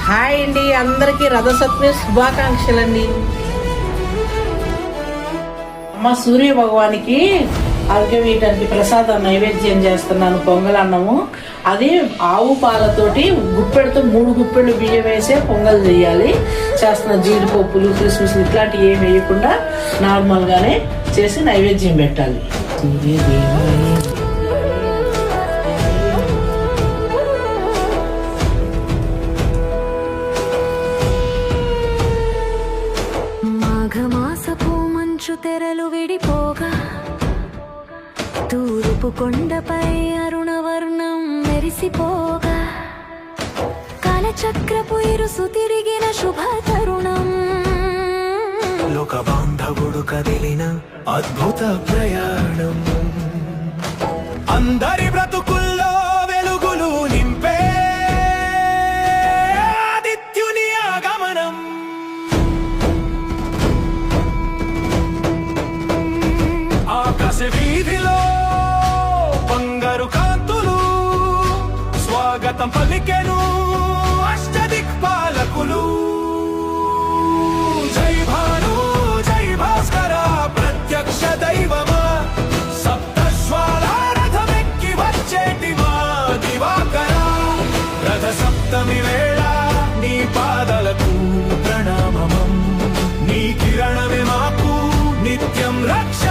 Hi అండి, అందరికీ రథసప్తమి శుభాకాంక్షలండి. అమ్మ సూర్య భగవానికి ఆరోగ్యం ఇయటానికి ప్రసాదం నైవేద్యం చేస్తున్నాను. పొంగల్ అన్నము, అది ఆవు పాలతోటి గుప్పెడుతో 3 గుప్పెళ్ళు బియ్యం వేసే పొంగల్ చేయాలి. చేస్తున్న జీడిపప్పులు కిస్మిస్ ఇట్లాంటివి ఏమి వేయకుండా నార్మల్గానే చేసి నైవేద్యం పెట్టాలి. మాఘమాసపు మంచు తెరలు విడిపోగా తూర్పు కొండపై అరుణవర్ణం మెరిసిపోగా కాలచక్రపు ఇరుసు తిరిగిన శుభ తరుణం. లోక బాంధవుడు కదిలిన అద్భుత ప్రయాణం, అందరి బ్రతుకుల్లో వెలుగులు నింపే ఆదిత్యుని ఆగమనం. ఆకాశ వీధిలో బంగారు కాంతులు స్వాగతం పలికెను అష్టదిక్పాలకులు. జై భాను జై భాస్కర ప్రత్యక్ష దైవమా, సప్తశ్వాల రథమెక్కి వచ్చేటి మా దివాకర. రథ సప్తమి వేళ నీ పాదలకు ప్రణామమం, నీ కిరణమే మాకు నిత్యం రక్ష.